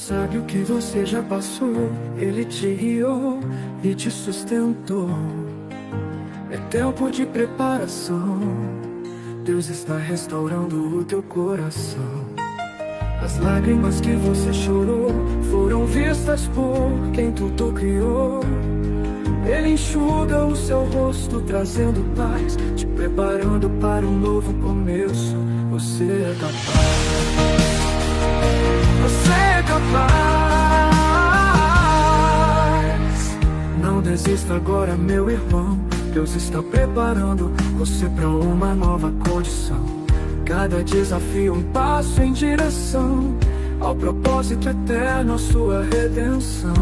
sabe o que você já passou. Ele te guiou e te sustentou. É tempo de preparação. Deus está restaurando o teu coração. As lágrimas que você chorou foram vistas por quem tudo criou. Ele enxuga o seu rosto, trazendo paz, te preparando para um novo começo. Você é capaz. Você é capaz. Não desista agora, meu irmão. Deus está preparando você para uma nova condição. Cada desafio um passo em direção ao propósito eterno, a sua redenção.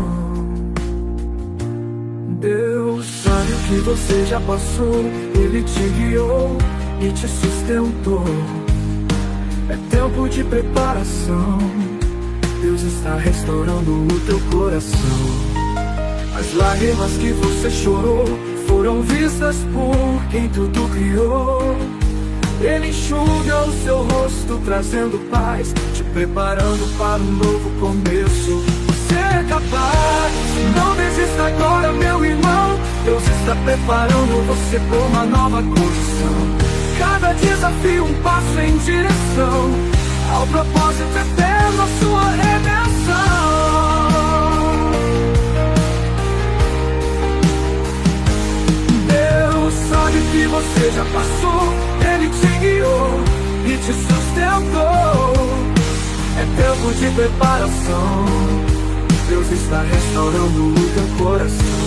Deus sabe o que você já passou. Ele te guiou e te sustentou. É tempo de preparação. Deus está restaurando o teu coração. As lágrimas que você chorou foram vistas por quem tudo criou. Ele enxuga o seu rosto, trazendo paz, te preparando para um novo começo. Você é capaz. Não desista agora, meu irmão. Deus está preparando você por uma nova condição. Cada desafio um passo em direção ao propósito eterno, a sua redenção. Deus sabe o que você já passou. Ele te guiou e te sustentou. É tempo de preparação. Deus está restaurando o teu coração.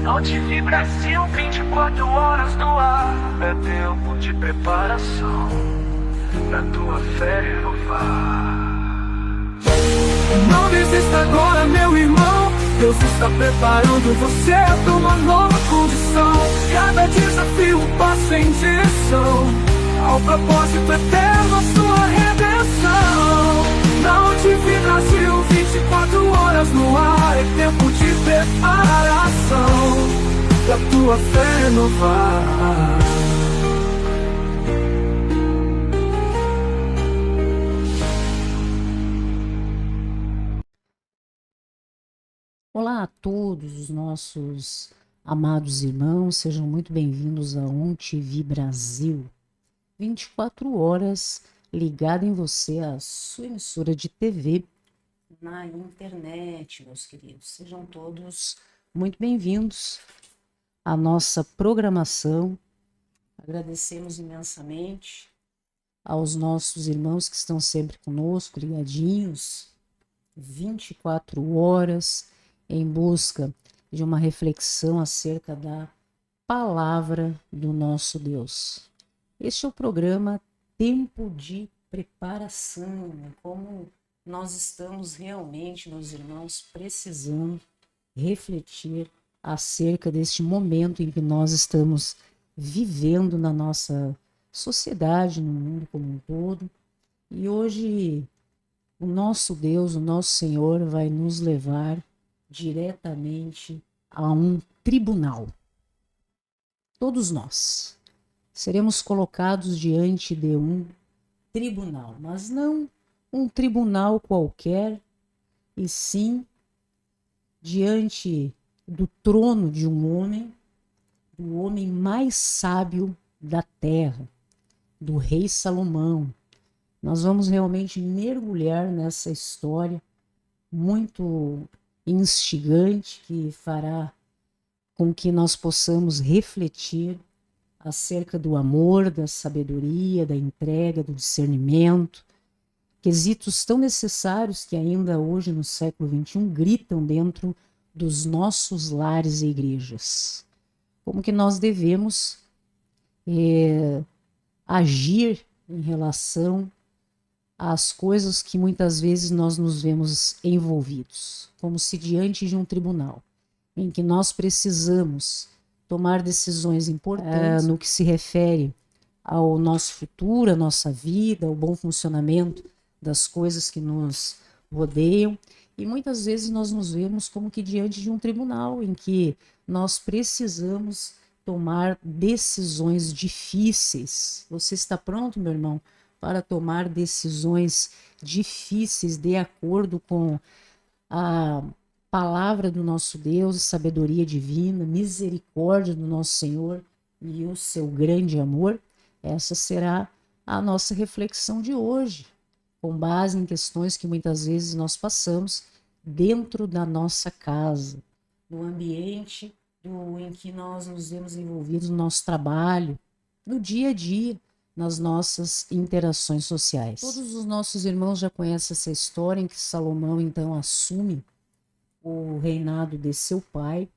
Note Brasil, 24 horas no ar. É tempo de preparação pra tua fé renovar. Não desista agora, meu irmão. Deus está preparando você para uma nova condição. Cada desafio um passo em direção ao propósito eterno, a sua redenção. Na UTV Brasil, 24 horas no ar. É tempo de preparação pra tua fé renovar. Olá a todos os nossos amados irmãos, sejam muito bem-vindos a ONTV Brasil. 24 horas ligada em você, a sua emissora de TV na internet, meus queridos. Sejam todos muito bem-vindos à nossa programação. Agradecemos imensamente aos nossos irmãos que estão sempre conosco, ligadinhos, 24 horas, em busca de uma reflexão acerca da palavra do nosso Deus. Este é o programa Tempo de Preparação, como nós estamos realmente, meus irmãos, precisando refletir acerca deste momento em que nós estamos vivendo na nossa sociedade, no mundo como um todo. E hoje o nosso Deus, o nosso Senhor vai nos levar diretamente a um tribunal. Todos nós seremos colocados diante de um tribunal, mas não um tribunal qualquer, e sim diante do trono de um homem, do homem mais sábio da terra, do rei Salomão. Nós vamos realmente mergulhar nessa história muito instigante, que fará com que nós possamos refletir acerca do amor, da sabedoria, da entrega, do discernimento, quesitos tão necessários que ainda hoje no século XXI gritam dentro dos nossos lares e igrejas. Como que nós devemos agir em relação às coisas que muitas vezes nós nos vemos envolvidos, como se diante de um tribunal, em que nós precisamos tomar decisões importantes no que se refere ao nosso futuro, à nossa vida, ao bom funcionamento das coisas que nos rodeiam. E muitas vezes nós nos vemos como que diante de um tribunal em que nós precisamos tomar decisões difíceis. Você está pronto, meu irmão, para tomar decisões difíceis de acordo com a palavra do nosso Deus, sabedoria divina, misericórdia do nosso Senhor e o seu grande amor? Essa será a nossa reflexão de hoje, com base em questões que muitas vezes nós passamos dentro da nossa casa, no ambiente em que nós nos vemos envolvidos no nosso trabalho, no dia a dia, nas nossas interações sociais. Todos os nossos irmãos já conhecem essa história em que Salomão então assume o reinado de seu pai,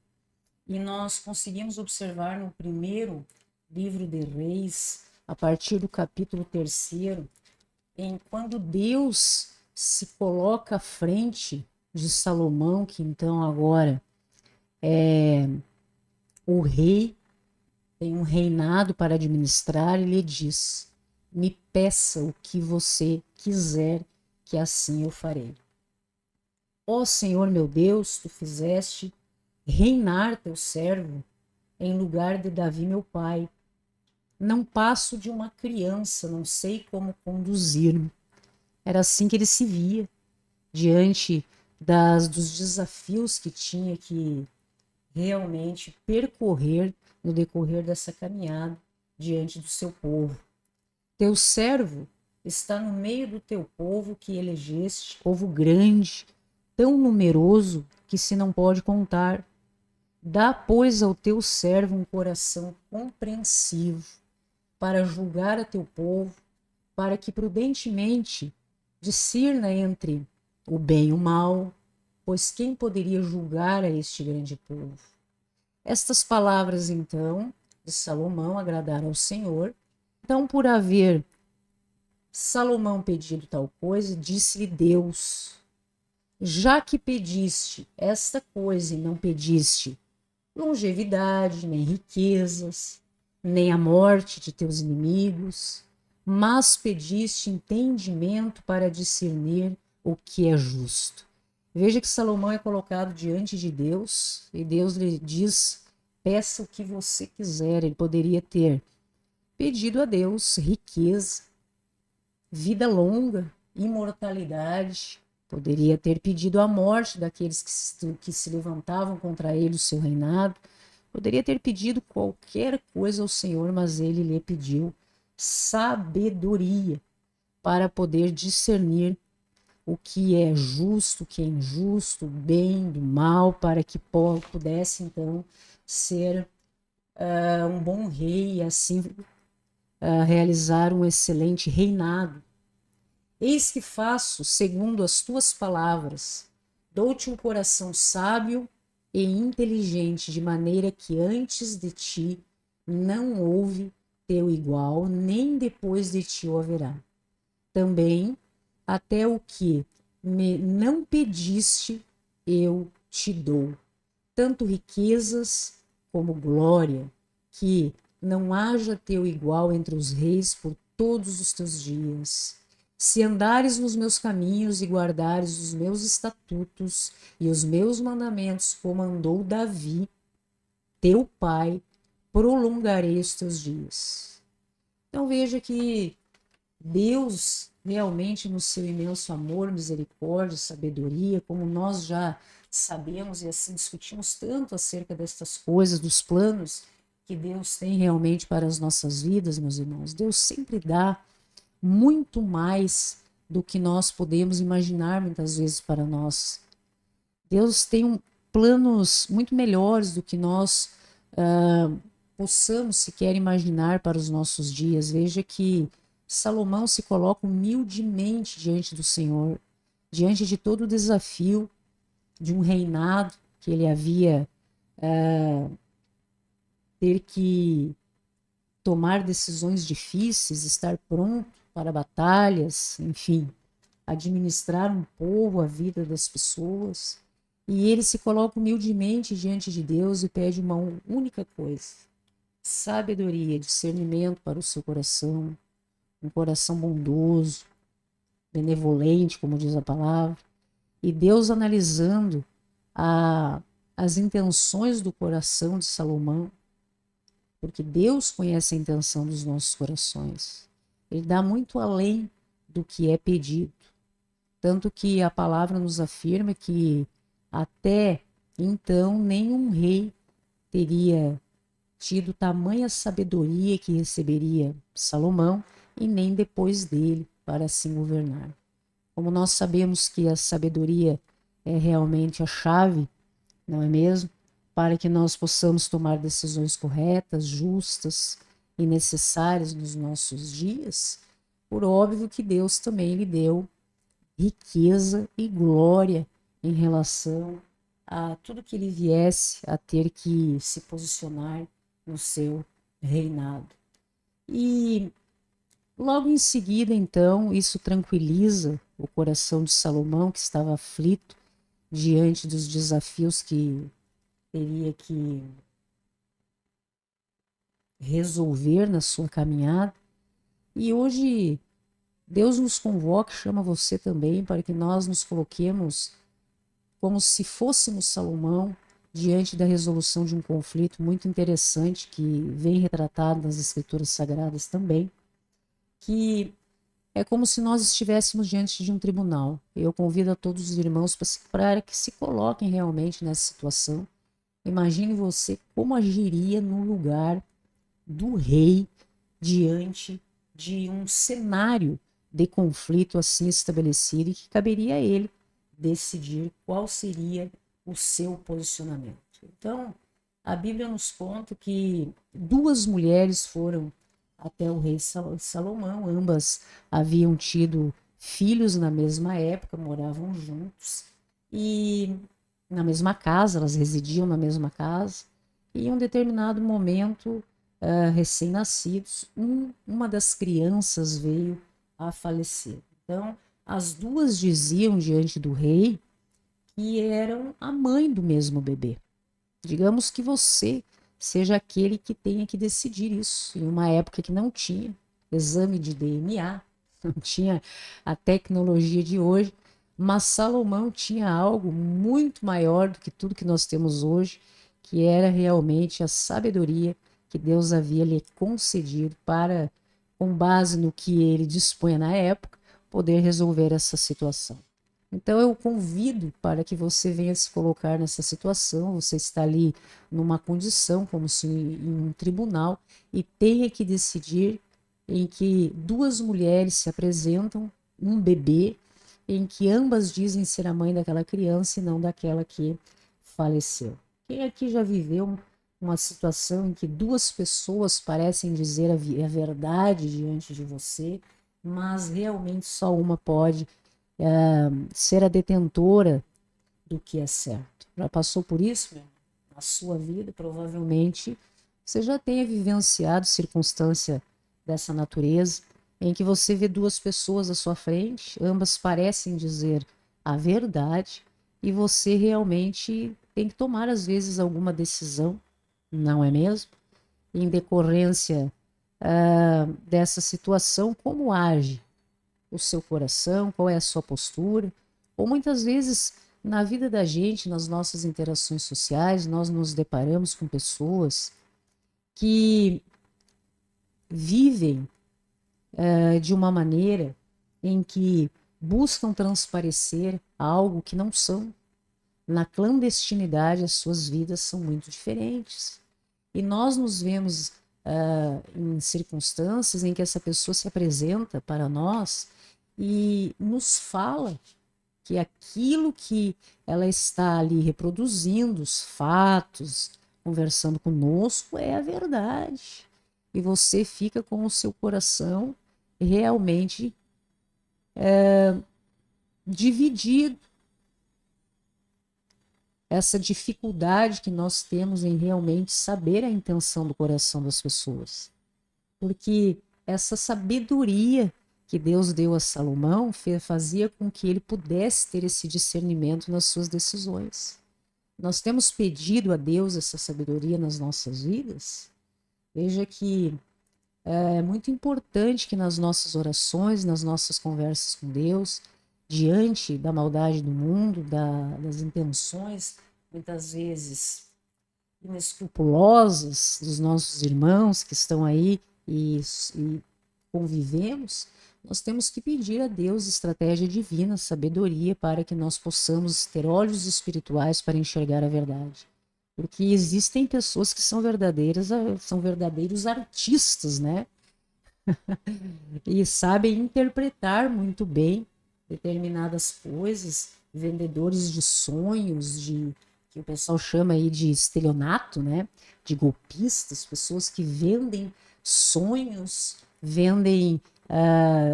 e nós conseguimos observar no primeiro livro de Reis, a partir do capítulo 3, em quando Deus se coloca à frente de Salomão, que então agora é o rei, tem um reinado para administrar, e lhe diz: me peça o que você quiser, que assim eu farei. Ó Senhor meu Deus, tu fizeste reinar teu servo em lugar de Davi meu pai. Não passo de uma criança, não sei como conduzir-me. Era assim que ele se via diante dos desafios que tinha que realmente percorrer no decorrer dessa caminhada diante do seu povo. Teu servo está no meio do teu povo que elegeste, povo grande, tão numeroso que se não pode contar. Dá, pois, ao teu servo um coração compreensivo para julgar a teu povo, para que prudentemente discirna entre o bem e o mal, pois quem poderia julgar a este grande povo? Estas palavras, então, de Salomão agradaram ao Senhor. Então, por haver Salomão pedido tal coisa, disse-lhe Deus: já que pediste esta coisa e não pediste longevidade, nem riquezas, nem a morte de teus inimigos, mas pediste entendimento para discernir o que é justo. Veja que Salomão é colocado diante de Deus e Deus lhe diz: peça o que você quiser. Ele poderia ter pedido a Deus riqueza, vida longa, imortalidade, poderia ter pedido a morte daqueles que se levantavam contra ele, o seu reinado, poderia ter pedido qualquer coisa ao Senhor, mas ele lhe pediu sabedoria para poder discernir o que é justo, o que é injusto, o bem do mal, para que pudesse então ser um bom rei e assim realizar um excelente reinado. Eis que faço segundo as tuas palavras, dou-te um coração sábio e inteligente, de maneira que antes de ti não houve teu igual, nem depois de ti o haverá. Também até o que me não pediste, eu te dou, tanto riquezas como glória, que não haja teu igual entre os reis por todos os teus dias. Se andares nos meus caminhos e guardares os meus estatutos e os meus mandamentos, como andou Davi, teu pai, prolongarei os teus dias. Então veja que Deus realmente, no seu imenso amor, misericórdia, sabedoria, como nós já sabemos e assim discutimos tanto acerca destas coisas, dos planos que Deus tem realmente para as nossas vidas, meus irmãos. Deus sempre dá muito mais do que nós podemos imaginar muitas vezes para nós. Deus tem planos muito melhores do que nós possamos sequer imaginar para os nossos dias. Veja que Salomão se coloca humildemente diante do Senhor, diante de todo o desafio de um reinado que ele havia ter que tomar decisões difíceis, estar pronto para batalhas, enfim, administrar um povo, a vida das pessoas. E ele se coloca humildemente diante de Deus e pede uma única coisa: sabedoria, discernimento para o seu coração, um coração bondoso, benevolente, como diz a palavra. E Deus, analisando as intenções do coração de Salomão, porque Deus conhece a intenção dos nossos corações. ele dá muito além do que é pedido. Tanto que a palavra nos afirma que até então nenhum rei teria tido tamanha sabedoria que receberia Salomão e nem depois dele para assim governar. Como nós sabemos que a sabedoria é realmente a chave, não é mesmo? Para que nós possamos tomar decisões corretas, justas e necessárias nos nossos dias, por óbvio que Deus também lhe deu riqueza e glória em relação a tudo que ele viesse a ter que se posicionar no seu reinado. E logo em seguida, então, isso tranquiliza o coração de Salomão, que estava aflito diante dos desafios que teria que resolver na sua caminhada. E hoje Deus nos convoca, chama você também, para que nós nos coloquemos como se fôssemos Salomão diante da resolução de um conflito muito interessante que vem retratado nas Escrituras Sagradas também, que é como se nós estivéssemos diante de um tribunal. Eu convido a todos os irmãos para que se coloquem realmente nessa situação. Imagine você como agiria no lugar do rei diante de um cenário de conflito assim estabelecido e que caberia a ele decidir qual seria o seu posicionamento. Então, a Bíblia nos conta que duas mulheres foram até o rei Salomão, ambas haviam tido filhos na mesma época, moravam juntos e na mesma casa, elas residiam na mesma casa, e em um determinado momento, recém-nascidos, uma das crianças veio a falecer. Então, as duas diziam diante do rei que eram a mãe do mesmo bebê. Digamos que você seja aquele que tenha que decidir isso, em uma época que não tinha exame de DNA, não tinha a tecnologia de hoje, mas Salomão tinha algo muito maior do que tudo que nós temos hoje, que era realmente a sabedoria que Deus havia lhe concedido para, com base no que ele dispunha na época, poder resolver essa situação. Então eu convido para que você venha se colocar nessa situação, você está ali numa condição como se em um tribunal e tenha que decidir em que duas mulheres se apresentam, um bebê, em que ambas dizem ser a mãe daquela criança e não daquela que faleceu. Quem aqui já viveu uma situação em que duas pessoas parecem dizer a verdade diante de você, mas realmente só uma pode ser a detentora do que é certo? Já passou por isso, meu? Na sua vida? Provavelmente você já tenha vivenciado circunstância dessa natureza, em que você vê duas pessoas à sua frente, ambas parecem dizer a verdade, e você realmente tem que tomar, às vezes, alguma decisão, não é mesmo? Em decorrência dessa situação, como age o seu coração, qual é a sua postura? Ou muitas vezes, na vida da gente, nas nossas interações sociais, nós nos deparamos com pessoas que vivem de uma maneira em que buscam transparecer algo que não são. Na clandestinidade, as suas vidas são muito diferentes. E nós nos vemos em circunstâncias em que essa pessoa se apresenta para nós e nos fala que aquilo que ela está ali reproduzindo, os fatos, conversando conosco, é a verdade. E você fica com o seu coração realmente dividido. Essa dificuldade que nós temos em realmente saber a intenção do coração das pessoas. Porque essa sabedoria que Deus deu a Salomão fazia com que ele pudesse ter esse discernimento nas suas decisões. Nós temos pedido a Deus essa sabedoria nas nossas vidas. Veja que é muito importante que nas nossas orações, nas nossas conversas com Deus, diante da maldade do mundo, das intenções, muitas vezes inescrupulosas dos nossos irmãos que estão aí e convivemos, nós temos que pedir a Deus estratégia divina, sabedoria, para que nós possamos ter olhos espirituais para enxergar a verdade. Porque existem pessoas que são verdadeiros artistas, né? E sabem interpretar muito bem determinadas coisas, vendedores de sonhos, que o pessoal chama aí de estelionato, né? De golpistas, pessoas que vendem sonhos, vendem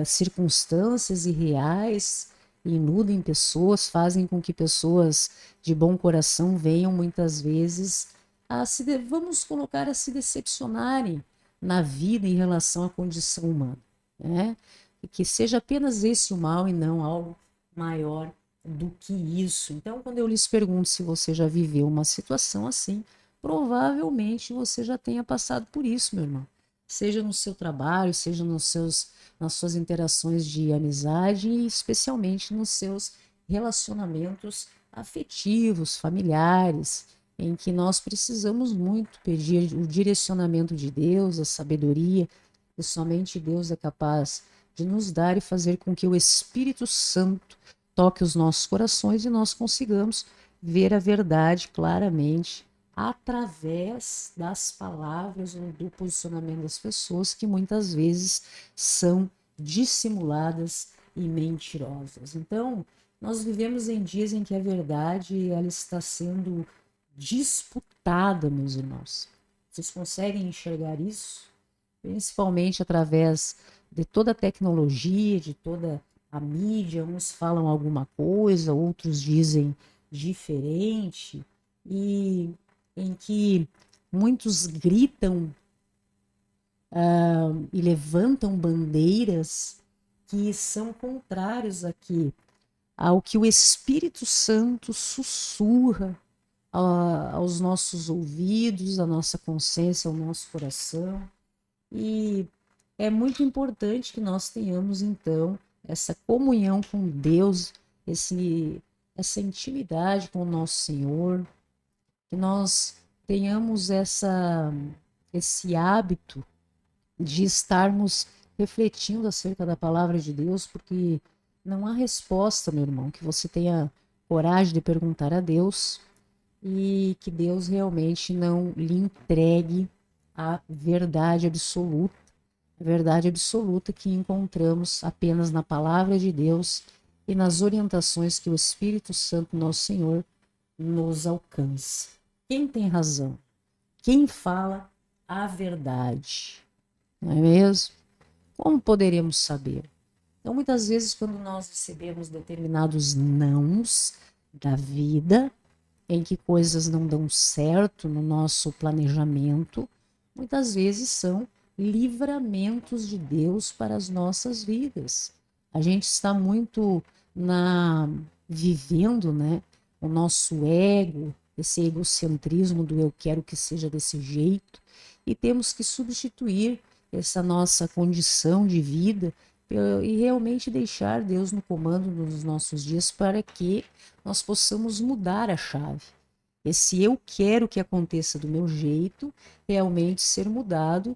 circunstâncias irreais, iludem pessoas, fazem com que pessoas de bom coração venham muitas vezes vamos colocar, a se decepcionarem na vida em relação à condição humana, né? E que seja apenas esse o mal e não algo maior do que isso. Então, quando eu lhes pergunto se você já viveu uma situação assim, provavelmente você já tenha passado por isso, meu irmão. Seja no seu trabalho, seja nas suas interações de amizade e especialmente nos seus relacionamentos afetivos, familiares, em que nós precisamos muito pedir o direcionamento de Deus, a sabedoria, e somente Deus é capaz de nos dar e fazer com que o Espírito Santo toque os nossos corações e nós consigamos ver a verdade claramente através das palavras ou do posicionamento das pessoas que muitas vezes são dissimuladas e mentirosas. Então, nós vivemos em dias em que a verdade ela está sendo disputada, meus irmãos. Vocês conseguem enxergar isso? Principalmente através de toda a tecnologia, de toda a mídia. Uns falam alguma coisa, outros dizem diferente, e em que muitos gritam e levantam bandeiras que são contrários ao que o Espírito Santo sussurra aos nossos ouvidos, à nossa consciência, ao nosso coração. E é muito importante que nós tenhamos, então, essa comunhão com Deus, essa intimidade com o nosso Senhor, que nós tenhamos esse hábito de estarmos refletindo acerca da palavra de Deus, porque não há resposta, meu irmão, que você tenha coragem de perguntar a Deus e que Deus realmente não lhe entregue a verdade absoluta que encontramos apenas na palavra de Deus e nas orientações que o Espírito Santo, nosso Senhor, nos alcança. Quem tem razão? Quem fala a verdade? Não é mesmo? Como poderemos saber? Então, muitas vezes, quando nós recebemos determinados nãos da vida, em que coisas não dão certo no nosso planejamento, muitas vezes são livramentos de Deus para as nossas vidas. A gente está muito vivendo, né, o nosso ego, esse egocentrismo do eu quero que seja desse jeito, e temos que substituir essa nossa condição de vida e realmente deixar Deus no comando dos nossos dias para que nós possamos mudar a chave. Esse eu quero que aconteça do meu jeito realmente ser mudado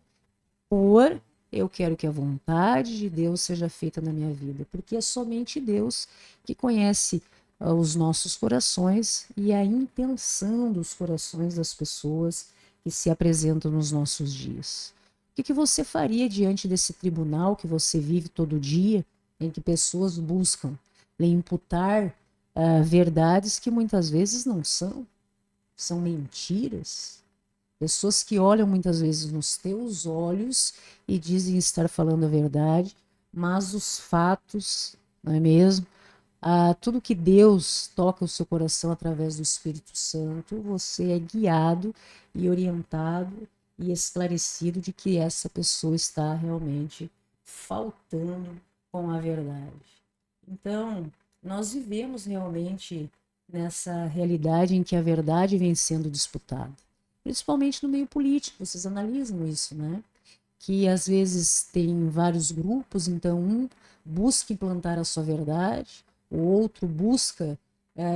por eu quero que a vontade de Deus seja feita na minha vida, porque é somente Deus que conhece os nossos corações e a intenção dos corações das pessoas que se apresentam nos nossos dias. O que você faria diante desse tribunal que você vive todo dia, em que pessoas buscam lhe imputar verdades que muitas vezes não são mentiras? Pessoas que olham muitas vezes nos teus olhos e dizem estar falando a verdade, mas os fatos, não é mesmo? Tudo que Deus toca o seu coração através do Espírito Santo, você é guiado e orientado e esclarecido de que essa pessoa está realmente faltando com a verdade. Então, nós vivemos realmente nessa realidade em que a verdade vem sendo disputada. Principalmente no meio político, vocês analisam isso, né? Que às vezes tem vários grupos, então um busca implantar a sua verdade, o outro busca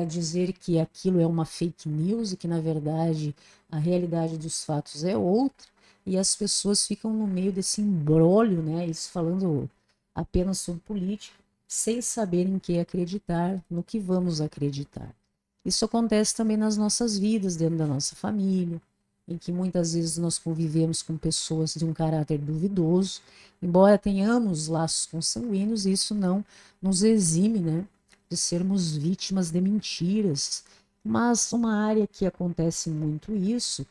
dizer que aquilo é uma fake news e que na verdade a realidade dos fatos é outra, e as pessoas ficam no meio desse imbróglio, né? Isso falando apenas sobre política, sem saber em que acreditar, no que vamos acreditar. Isso acontece também nas nossas vidas, dentro da nossa família, em que muitas vezes nós convivemos com pessoas de um caráter duvidoso, embora tenhamos laços consanguíneos, isso não nos exime, né, de sermos vítimas de mentiras. Mas uma área que acontece muito isso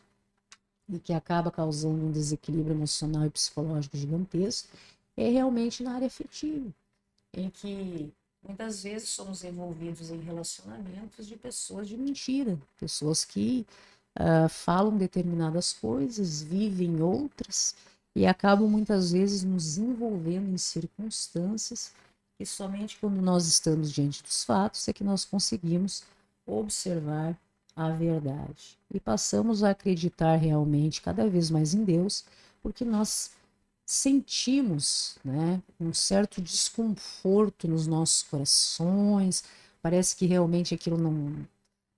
e que acaba causando um desequilíbrio emocional e psicológico gigantesco é realmente na área afetiva, em que muitas vezes somos envolvidos em relacionamentos de pessoas de mentira, pessoas que falam determinadas coisas, vivem outras e acabam muitas vezes nos envolvendo em circunstâncias que somente quando nós estamos diante dos fatos é que nós conseguimos observar a verdade e passamos a acreditar realmente cada vez mais em Deus, porque nós sentimos, né, um certo desconforto nos nossos corações, parece que realmente aquilo não,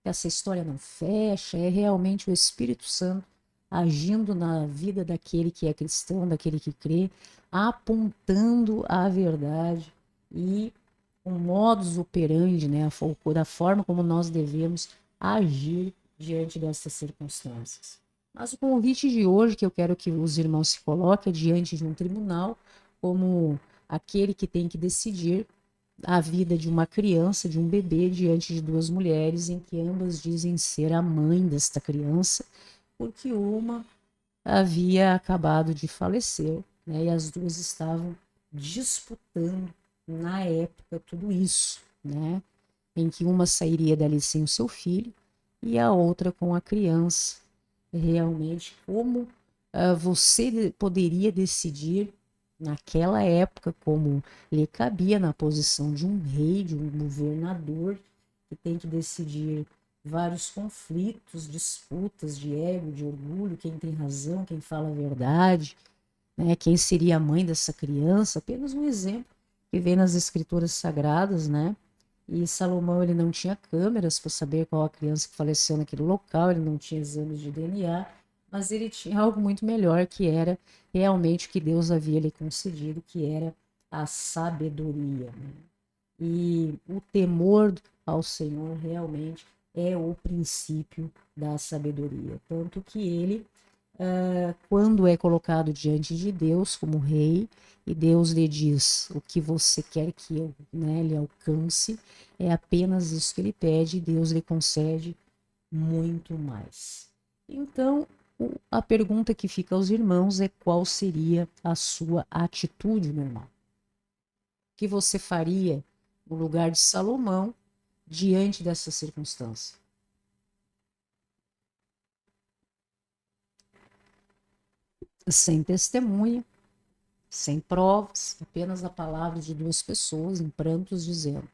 essa história não fecha, é realmente o Espírito Santo agindo na vida daquele que é cristão, daquele que crê, apontando a verdade e o modus operandi, né, da forma como nós devemos agir diante dessas circunstâncias. Mas o convite de hoje que eu quero que os irmãos se coloquem diante de um tribunal como aquele que tem que decidir a vida de uma criança, de um bebê, diante de duas mulheres em que ambas dizem ser a mãe desta criança, porque uma havia acabado de falecer, né, e as duas estavam disputando na época tudo isso, né, em que uma sairia dali sem o seu filho e a outra com a criança. Realmente, como você poderia decidir naquela época, como lhe cabia na posição de um rei, de um governador, que tem que decidir vários conflitos, disputas de ego, de orgulho, quem tem razão, quem fala a verdade, né? Quem seria a mãe dessa criança, apenas um exemplo que vem nas escrituras sagradas, né? E Salomão, ele não tinha câmeras para saber qual a criança que faleceu naquele local, ele não tinha exames de DNA, mas ele tinha algo muito melhor, que era realmente o que Deus havia lhe concedido, que era a sabedoria, né? E o temor ao Senhor realmente é o princípio da sabedoria. Tanto que ele, quando é colocado diante de Deus como rei, e Deus lhe diz o que você quer que eu, né, lhe alcance, é apenas isso que ele pede, e Deus lhe concede muito mais. Então, a pergunta que fica aos irmãos é: qual seria a sua atitude, meu irmão? O que você faria no lugar de Salomão diante dessa circunstância? Sem testemunha, sem provas, apenas a palavra de duas pessoas em prantos dizendo: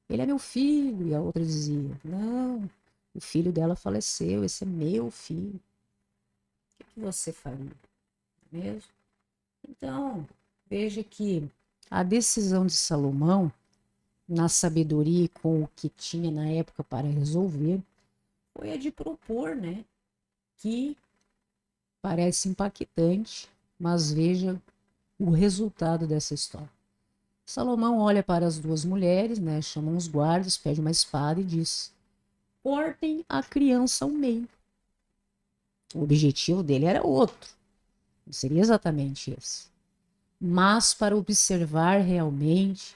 ele é meu filho, e a outra dizia: não, o filho dela faleceu, esse é meu filho. O que você faria? Mesmo? Então, veja que a decisão de Salomão, na sabedoria e com o que tinha na época para resolver, foi a de propor, né? Que parece impactante, mas veja o resultado dessa história. Salomão olha para as duas mulheres, né? Chama os guardas, pede uma espada e diz: cortem a criança ao meio. O objetivo dele era outro, não seria exatamente esse. Mas para observar realmente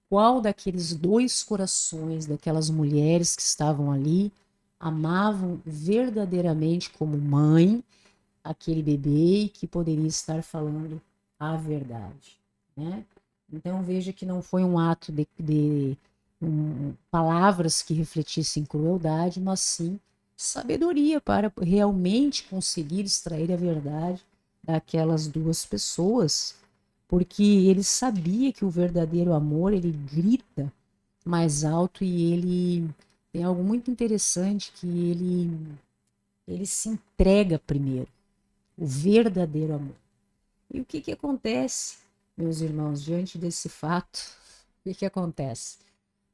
qual daqueles dois corações, daquelas mulheres que estavam ali, amavam verdadeiramente como mãe aquele bebê e que poderia estar falando a verdade, né? Então veja que não foi um ato de palavras que refletissem crueldade, mas sim sabedoria para realmente conseguir extrair a verdade daquelas duas pessoas, porque ele sabia que o verdadeiro amor, ele grita mais alto e ele tem algo muito interessante, que ele se entrega primeiro, o verdadeiro amor. E o que acontece, meus irmãos, diante desse fato? O que acontece?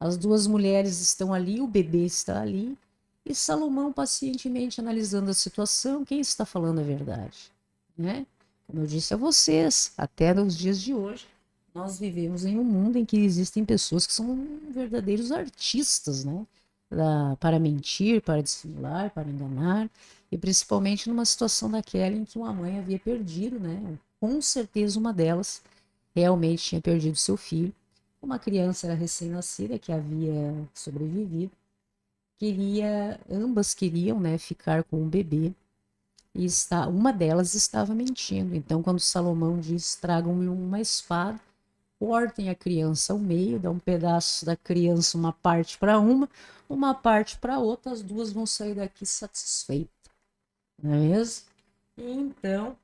As duas mulheres estão ali, o bebê está ali, E Salomão, pacientemente analisando a situação, quem está falando a verdade? Né? Como eu disse a vocês, até nos dias de hoje, nós vivemos em um mundo em que existem pessoas que são verdadeiros artistas, né? Para mentir, para dissimular, para enganar, e principalmente numa situação daquela em que uma mãe havia perdido, né? Com certeza uma delas realmente tinha perdido seu filho. Uma criança era recém-nascida que havia sobrevivido. Ambas queriam, né, ficar com o bebê e uma delas estava mentindo. Então, quando Salomão diz: tragam-me uma espada, cortem a criança ao meio, dá um pedaço da criança, uma parte para uma parte para outra, as duas vão sair daqui satisfeitas, não é mesmo? E então,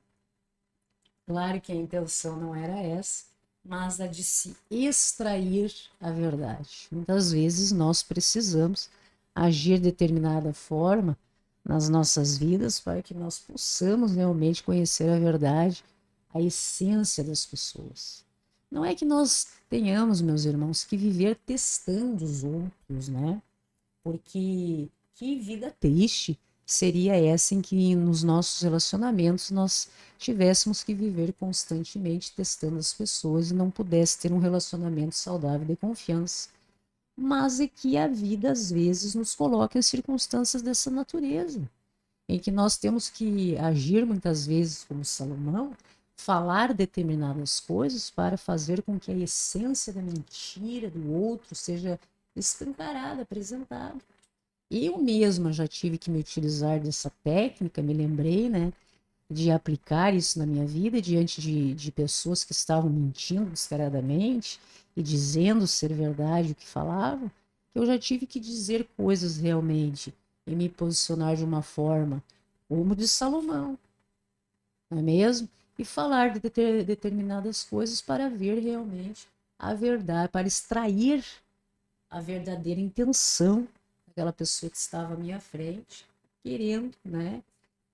claro que a intenção não era essa, mas a de se extrair a verdade. Muitas vezes nós precisamos agir de determinada forma nas nossas vidas para que nós possamos realmente conhecer a verdade, a essência das pessoas. Não é que nós tenhamos, meus irmãos, que viver testando os outros, né? Porque que vida triste seria essa em que nos nossos relacionamentos nós tivéssemos que viver constantemente testando as pessoas e não pudesse ter um relacionamento saudável de confiança. Mas é que a vida às vezes nos coloca em circunstâncias dessa natureza, em que nós temos que agir muitas vezes como Salomão, falar determinadas coisas para fazer com que a essência da mentira do outro seja escancarada, apresentada. Eu mesma já tive que me utilizar dessa técnica, me lembrei, né, de aplicar isso na minha vida diante de pessoas que estavam mentindo descaradamente e dizendo ser verdade o que falavam, que eu já tive que dizer coisas realmente e me posicionar de uma forma como de Salomão, não é mesmo? E falar de determinadas coisas para ver realmente a verdade, para extrair a verdadeira intenção daquela pessoa que estava à minha frente, querendo, né,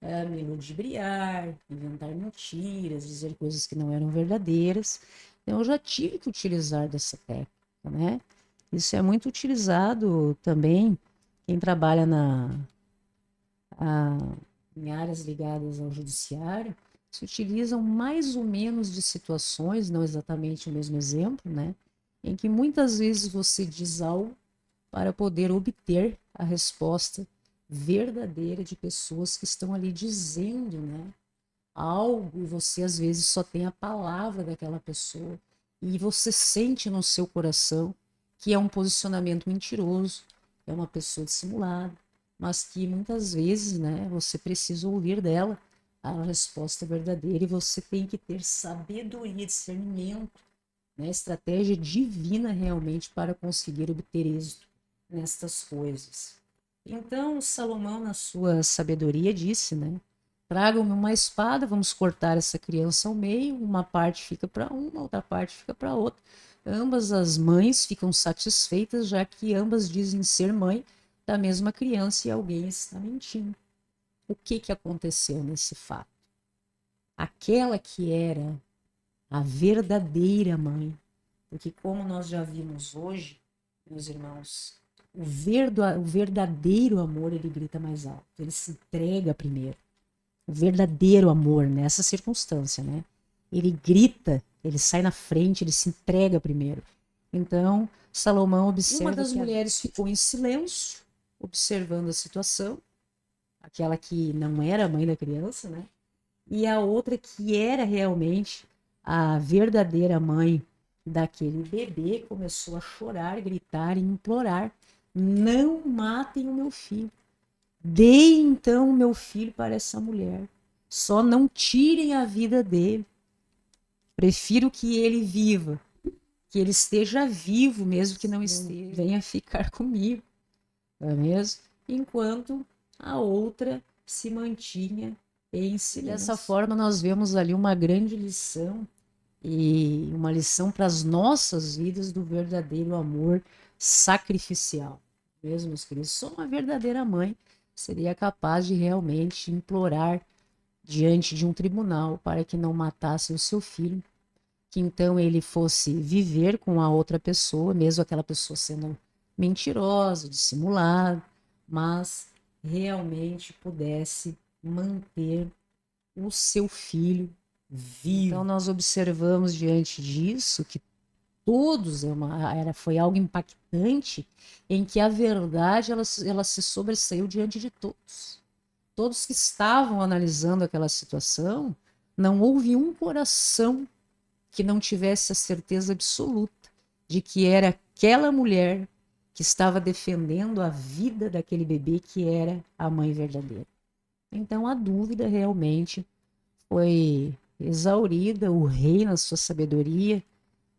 me ludibriar, inventar mentiras, dizer coisas que não eram verdadeiras. Então, eu já tive que utilizar dessa técnica, né? Isso é muito utilizado também quem trabalha a, em áreas ligadas ao judiciário, se utilizam mais ou menos de situações, não exatamente o mesmo exemplo, né? Em que muitas vezes você diz algo para poder obter a resposta verdadeira de pessoas que estão ali dizendo, né, algo, e você às vezes só tem a palavra daquela pessoa e você sente no seu coração que é um posicionamento mentiroso, é uma pessoa dissimulada, mas que muitas vezes, né, você precisa ouvir dela a resposta verdadeira e você tem que ter sabedoria, discernimento, né, estratégia divina realmente para conseguir obter êxito nestas coisas. Então, Salomão, na sua sabedoria, disse, né, tragam-me uma espada, vamos cortar essa criança ao meio, uma parte fica para uma, outra parte fica para outra. Ambas as mães ficam satisfeitas, já que ambas dizem ser mãe da mesma criança e alguém está mentindo. O que aconteceu nesse fato? Aquela que era a verdadeira mãe, porque como nós já vimos hoje, meus irmãos, o verdadeiro amor, ele grita mais alto, ele se entrega primeiro. O verdadeiro amor nessa circunstância, né? Ele grita, ele sai na frente, ele se entrega primeiro. Então, Salomão observa uma das mulheres ficou em silêncio, observando a situação, aquela que não era a mãe da criança, né? E a outra que era realmente a verdadeira mãe daquele bebê começou a chorar, gritar e implorar: não matem o meu filho. Deem então o meu filho para essa mulher. Só não tirem a vida dele. Prefiro que ele viva, que ele esteja vivo, mesmo que não esteja. Venha ficar comigo, não é mesmo? Enquanto a outra se mantinha em silêncio. Dessa forma, nós vemos ali uma grande lição e uma lição para as nossas vidas do verdadeiro amor sacrificial. Mesmo, meus queridos, só uma verdadeira mãe seria capaz de realmente implorar diante de um tribunal para que não matasse o seu filho, que então ele fosse viver com a outra pessoa, mesmo aquela pessoa sendo mentirosa, dissimulada, mas realmente pudesse manter o seu filho vivo. Então nós observamos diante disso que todos, foi algo impactante, em que a verdade ela se sobressaiu diante de todos. Todos que estavam analisando aquela situação, não houve um coração que não tivesse a certeza absoluta de que era aquela mulher que estava defendendo a vida daquele bebê que era a mãe verdadeira. Então a dúvida realmente foi exaurida, o rei na sua sabedoria,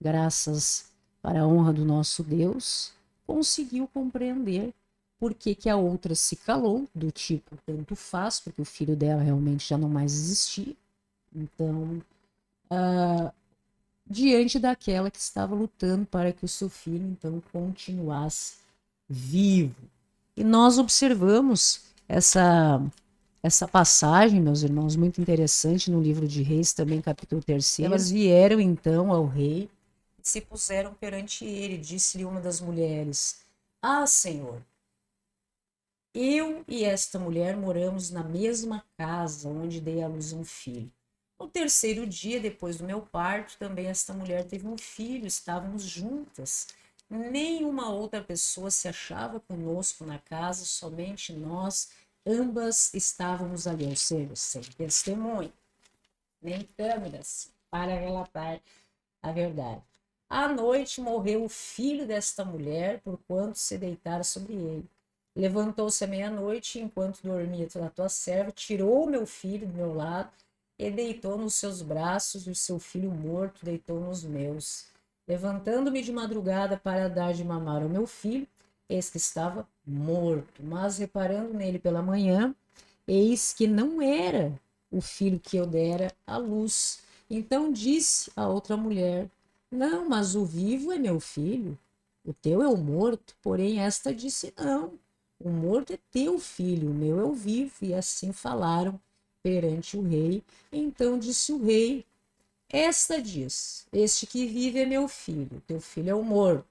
graças para a honra do nosso Deus, conseguiu compreender por que que a outra se calou, do tipo, tanto faz, porque o filho dela realmente já não mais existia. Então, diante daquela que estava lutando para que o seu filho, então, continuasse vivo. E nós observamos essa passagem, meus irmãos, muito interessante no livro de Reis, também capítulo 3. Elas vieram então ao rei e se puseram perante ele. Disse-lhe uma das mulheres: Ah, Senhor, eu e esta mulher moramos na mesma casa onde dei à luz um filho. No terceiro dia, depois do meu parto, também esta mulher teve um filho, estávamos juntas. Nenhuma outra pessoa se achava conosco na casa, somente nós, ambas estávamos ali, ou seja, sem testemunho, nem câmeras, para relatar a verdade. À noite morreu o filho desta mulher, porquanto se deitara sobre ele. Levantou-se à meia-noite, enquanto dormia a tua serva, tirou meu filho do meu lado e deitou nos seus braços, e o seu filho morto deitou nos meus. Levantando-me de madrugada para dar de mamar ao meu filho, eis que estava morto. Mas reparando nele pela manhã, eis que não era o filho que eu dera à luz. Então disse a outra mulher: Não, mas o vivo é meu filho, o teu é o morto. Porém esta disse: Não, o morto é teu filho, o meu é o vivo. E assim falaram perante o rei. Então disse o rei: Esta diz: Este que vive é meu filho, teu filho é o morto.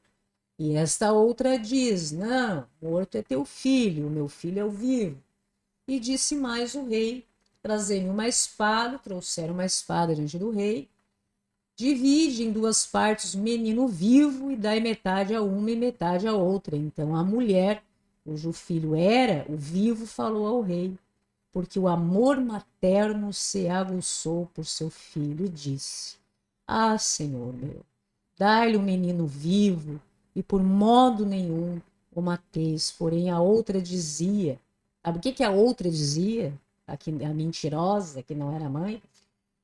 E esta outra diz: Não, morto é teu filho, o meu filho é o vivo. E disse mais o rei: Trazei-me uma espada. Trouxeram uma espada diante do rei. Divide em duas partes o menino vivo e dai metade a uma e metade a outra. Então a mulher, cujo filho era o vivo, falou ao rei: Porque o amor materno se aguçou por seu filho, e disse: Ah, Senhor meu, dai-lhe o menino vivo, e por modo nenhum o mateis. Porém a outra dizia, sabe o que a outra dizia? A mentirosa, que não era mãe: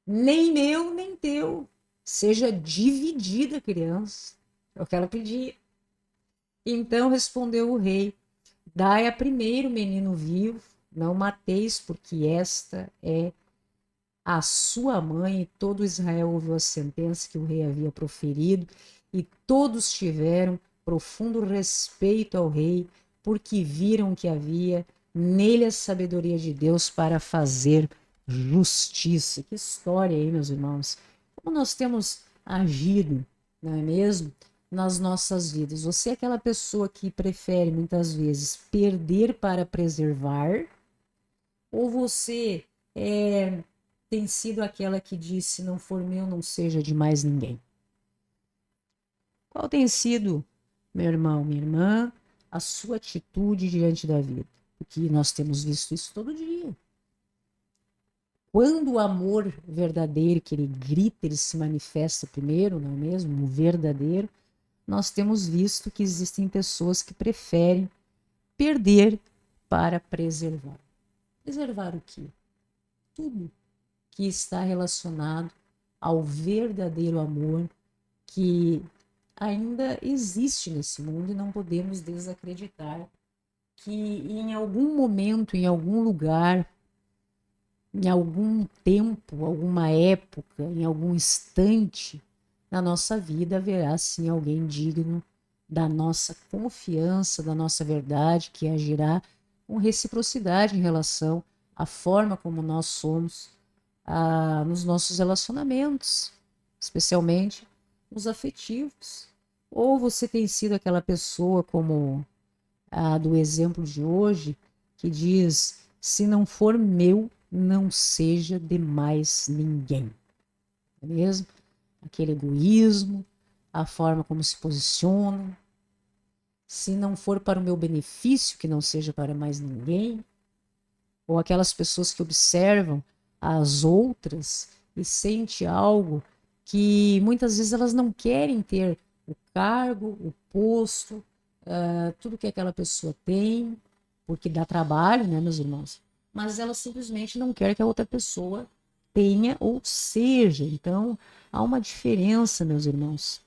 Nem meu, nem teu, seja dividida a criança. É o que ela pedia. Então respondeu o rei: Dai a primeiro o menino vivo, não mateis, porque esta é a sua mãe. E todo Israel ouviu a sentença que o rei havia proferido, e todos tiveram profundo respeito ao rei, porque viram que havia nele a sabedoria de Deus para fazer justiça. Que história aí, meus irmãos. Como nós temos agido, não é mesmo? Nas nossas vidas. Você é aquela pessoa que prefere muitas vezes perder para preservar, ou você tem sido aquela que diz: se não for meu, não seja de mais ninguém? Qual tem sido, meu irmão, minha irmã, a sua atitude diante da vida? Porque nós temos visto isso todo dia. Quando o amor verdadeiro, que ele grita, ele se manifesta primeiro, não é mesmo? O verdadeiro, nós temos visto que existem pessoas que preferem perder para preservar. Preservar o quê? Tudo que está relacionado ao verdadeiro amor que ainda existe nesse mundo, e não podemos desacreditar que em algum momento, em algum lugar, em algum tempo, alguma época, em algum instante na nossa vida haverá sim alguém digno da nossa confiança, da nossa verdade, que agirá com reciprocidade em relação à forma como nós somos nos nossos relacionamentos, especialmente nos afetivos. Ou você tem sido aquela pessoa como a do exemplo de hoje, que diz: se não for meu, não seja de mais ninguém. Não é mesmo? Aquele egoísmo, a forma como se posicionam. Se não for para o meu benefício, que não seja para mais ninguém. Ou aquelas pessoas que observam as outras e sente algo que muitas vezes elas não querem ter o cargo, o posto, tudo que aquela pessoa tem, porque dá trabalho, né, meus irmãos? Mas ela simplesmente não quer que a outra pessoa tenha ou seja. Então, há uma diferença, meus irmãos,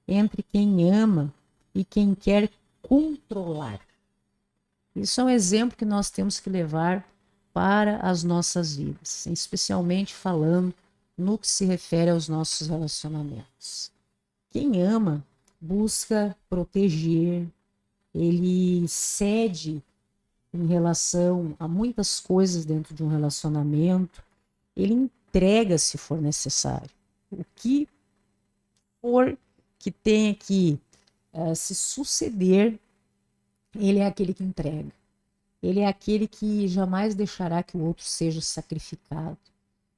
entre quem ama e quem quer controlar. Isso é um exemplo que nós temos que levar para as nossas vidas, especialmente falando no que se refere aos nossos relacionamentos. Quem ama busca proteger, ele cede em relação a muitas coisas dentro de um relacionamento, ele entrega se for necessário. O que for que tenha que se suceder, ele é aquele que entrega. Ele é aquele que jamais deixará que o outro seja sacrificado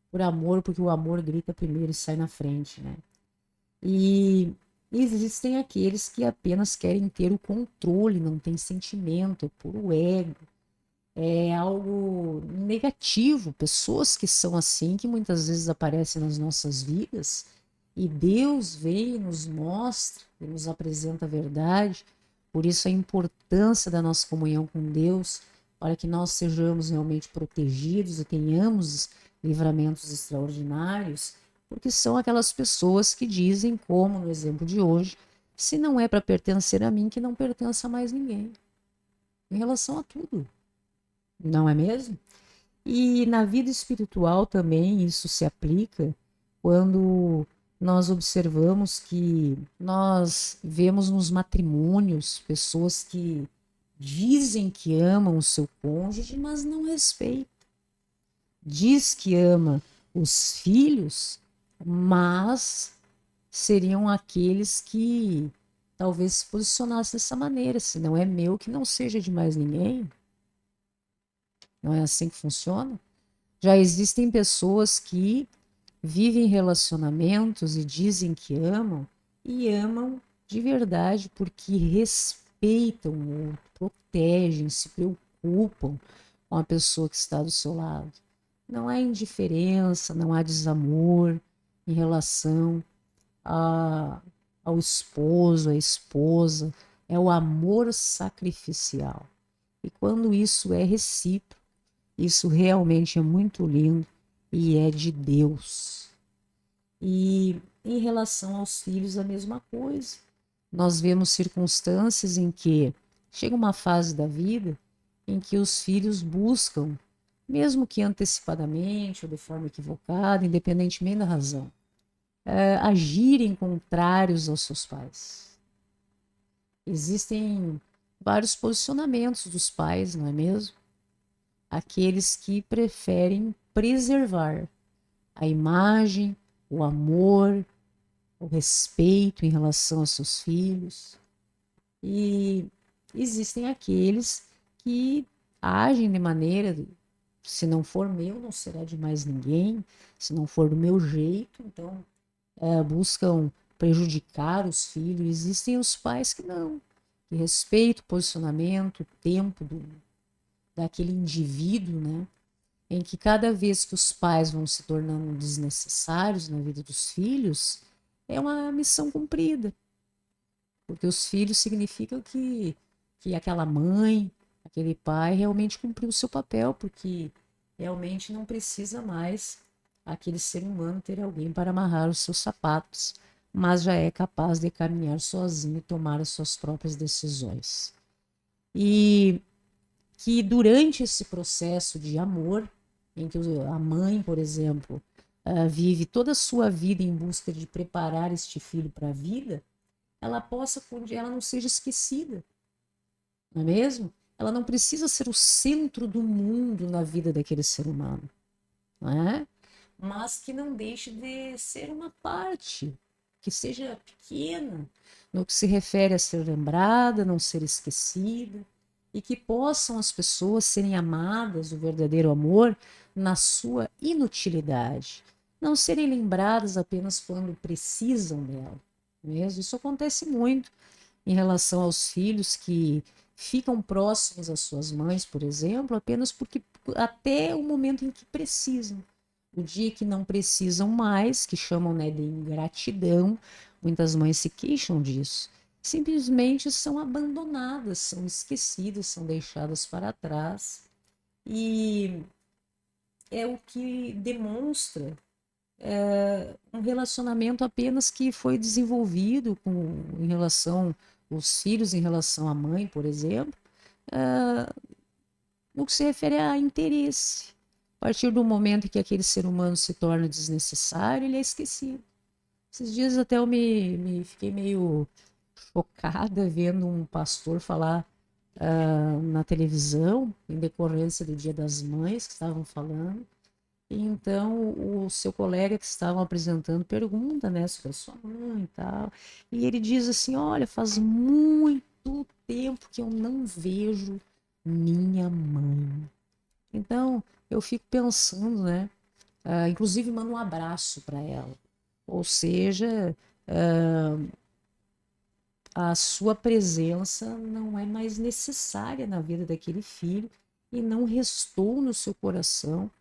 por amor, porque o amor grita primeiro e sai na frente, né? E existem aqueles que apenas querem ter o controle, não tem sentimento, é puro ego, é algo negativo. Pessoas que são assim, que muitas vezes aparecem nas nossas vidas, e Deus vem e nos mostra, e nos apresenta a verdade. Por isso a importância da nossa comunhão com Deus, para que nós sejamos realmente protegidos e tenhamos livramentos extraordinários, porque são aquelas pessoas que dizem, como no exemplo de hoje, se não é para pertencer a mim, que não pertença a mais ninguém. Em relação a tudo, não é mesmo? E na vida espiritual também isso se aplica quando nós observamos que nós vemos nos matrimônios pessoas que dizem que amam o seu cônjuge, mas não respeitam. Diz que ama os filhos, mas seriam aqueles que talvez se posicionassem dessa maneira. Se não é meu, que não seja de mais ninguém. Não é assim que funciona? Já existem pessoas que vivem relacionamentos e dizem que amam, e amam de verdade porque respeitam o outro, protegem, se preocupam com a pessoa que está do seu lado. Não há indiferença, não há desamor em relação ao esposo, à esposa. É o amor sacrificial. E quando isso é recíproco, isso realmente é muito lindo e é de Deus. E em relação aos filhos, a mesma coisa. Nós vemos circunstâncias em que chega uma fase da vida em que os filhos buscam, mesmo que antecipadamente ou de forma equivocada, independentemente da razão, agirem contrários aos seus pais. Existem vários posicionamentos dos pais, não é mesmo? Aqueles que preferem preservar a imagem, o amor, o respeito em relação aos seus filhos. E existem aqueles que agem de maneira, se não for meu, não será de mais ninguém, se não for do meu jeito, então buscam prejudicar os filhos. Existem os pais que não, que respeitam o posicionamento, o tempo daquele indivíduo, né? Em que cada vez que os pais vão se tornando desnecessários na vida dos filhos, é uma missão cumprida. Porque os filhos significam que aquela mãe, aquele pai realmente cumpriu o seu papel, porque realmente não precisa mais aquele ser humano ter alguém para amarrar os seus sapatos, mas já é capaz de caminhar sozinho e tomar as suas próprias decisões. E que durante esse processo de amor, em que a mãe, por exemplo, vive toda a sua vida em busca de preparar este filho para a vida, ela não seja esquecida, não é mesmo? Ela não precisa ser o centro do mundo na vida daquele ser humano, não é? Mas que não deixe de ser uma parte, que seja pequena, no que se refere a ser lembrada, não ser esquecida. e que possam as pessoas serem amadas, o verdadeiro amor, na sua inutilidade, não serem lembradas apenas quando precisam dela. Mesmo isso acontece muito em relação aos filhos que ficam próximos às suas mães, por exemplo, apenas porque até o momento em que precisam. O dia que não precisam mais, que chamam, né, de ingratidão, muitas mães se queixam disso. Simplesmente são abandonadas, são esquecidas, são deixadas para trás. E é o que demonstra um relacionamento apenas que foi desenvolvido em relação aos filhos, em relação à mãe, por exemplo, no que se refere a interesse. A partir do momento em que aquele ser humano se torna desnecessário, ele é esquecido. Esses dias até eu me fiquei meio chocada vendo um pastor falar na televisão, em decorrência do Dia das Mães, que estavam falando. E então o seu colega que estavam apresentando pergunta, né, sobre a sua mãe e tal. E ele diz assim: olha, faz muito tempo que eu não vejo minha mãe. Então eu fico pensando, né? Inclusive mando um abraço para ela. Ou seja, a sua presença não é mais necessária na vida daquele filho e não restou no seu coração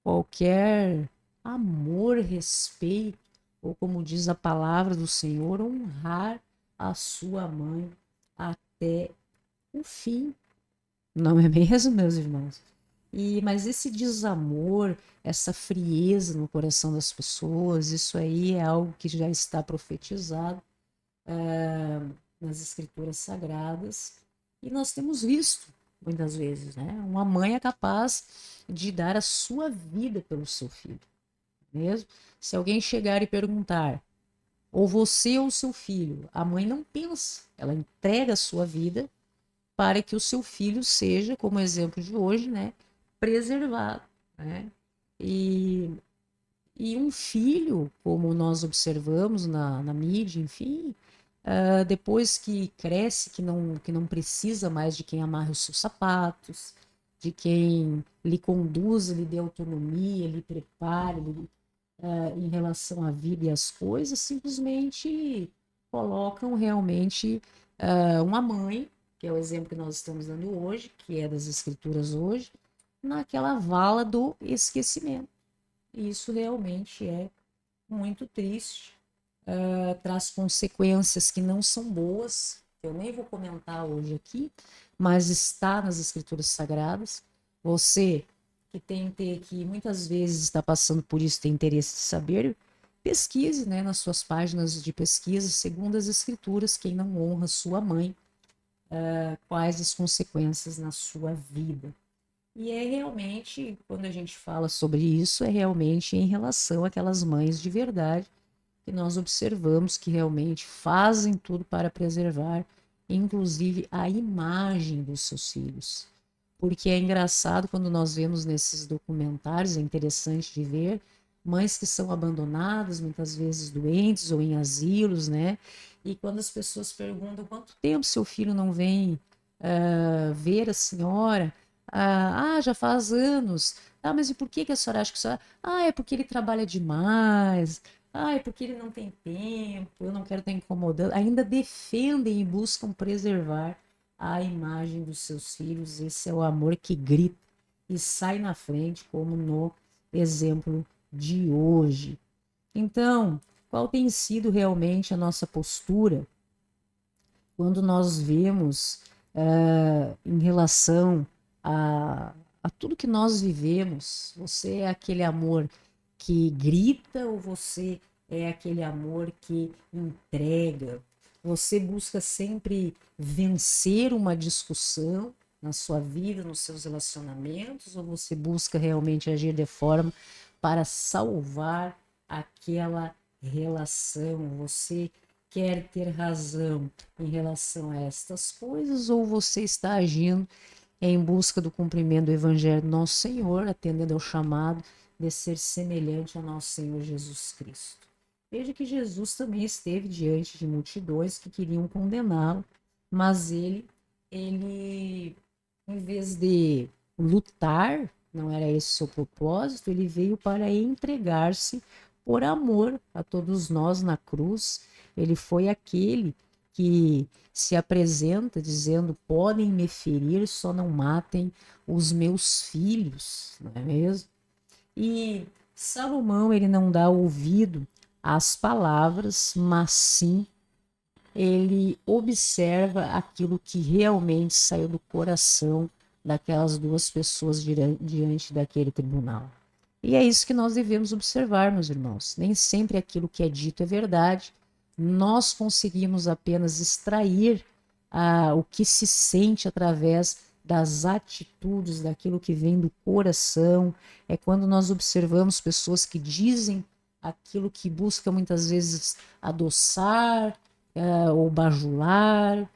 qualquer amor, respeito, ou como diz a palavra do Senhor, honrar a sua mãe até o fim. Não é mesmo, meus irmãos? Mas esse desamor, essa frieza no coração das pessoas, isso aí é algo que já está profetizado nas escrituras sagradas e nós temos visto muitas vezes, né? Uma mãe é capaz de dar a sua vida pelo seu filho, mesmo. Se alguém chegar e perguntar, ou você ou seu filho, a mãe não pensa, ela entrega a sua vida para que o seu filho seja, como exemplo de hoje, né, preservado, né? E, e um filho, como nós observamos na mídia, enfim, depois que cresce, que não precisa mais de quem amarre os seus sapatos, de quem lhe conduza, lhe dê autonomia, lhe prepare em relação à vida e às coisas, simplesmente colocam realmente uma mãe, que é o exemplo que nós estamos dando hoje, que é das escrituras hoje, naquela vala do esquecimento. E isso realmente é muito triste, traz consequências que não são boas, que eu nem vou comentar hoje aqui, mas está nas escrituras sagradas. Você que muitas vezes está passando por isso, tem interesse de saber, pesquise, né, nas suas páginas de pesquisa, segundo as escrituras, quem não honra sua mãe, quais as consequências na sua vida. E é realmente, quando a gente fala sobre isso, é realmente em relação àquelas mães de verdade que nós observamos que realmente fazem tudo para preservar, inclusive a imagem dos seus filhos. Porque é engraçado quando nós vemos nesses documentários, é interessante de ver, mães que são abandonadas, muitas vezes doentes ou em asilos, né? E quando as pessoas perguntam quanto tempo seu filho não vem ver a senhora, já faz anos. Ah, mas e por que a senhora acha que a senhora... é porque ele trabalha demais. É porque ele não tem tempo, eu não quero estar incomodando. Ainda defendem e buscam preservar a imagem dos seus filhos. Esse é o amor que grita e sai na frente, como no exemplo de hoje. Então, qual tem sido realmente a nossa postura quando nós vemos em relação a tudo que nós vivemos? Você é aquele amor que grita ou você é aquele amor que entrega? Você busca sempre vencer uma discussão na sua vida, nos seus relacionamentos, ou você busca realmente agir de forma para salvar aquela relação? Você quer ter razão em relação a estas coisas, ou você está agindo em busca do cumprimento do Evangelho do nosso Senhor, atendendo ao chamado de ser semelhante ao nosso Senhor Jesus Cristo? Veja que Jesus também esteve diante de multidões que queriam condená-lo, mas ele Em vez de lutar, não era esse o seu propósito, ele veio para entregar-se por amor a todos nós na cruz. Ele foi aquele que se apresenta dizendo: podem me ferir, só não matem os meus filhos, não é mesmo? E Salomão, ele não dá ouvido às palavras, mas sim ele observa aquilo que realmente saiu do coração daquelas duas pessoas diante daquele tribunal. E é isso que nós devemos observar, meus irmãos. Nem sempre aquilo que é dito é verdade. Nós conseguimos apenas extrair o que se sente através das atitudes, daquilo que vem do coração. É quando nós observamos pessoas que dizem aquilo que busca muitas vezes adoçar, ou bajular,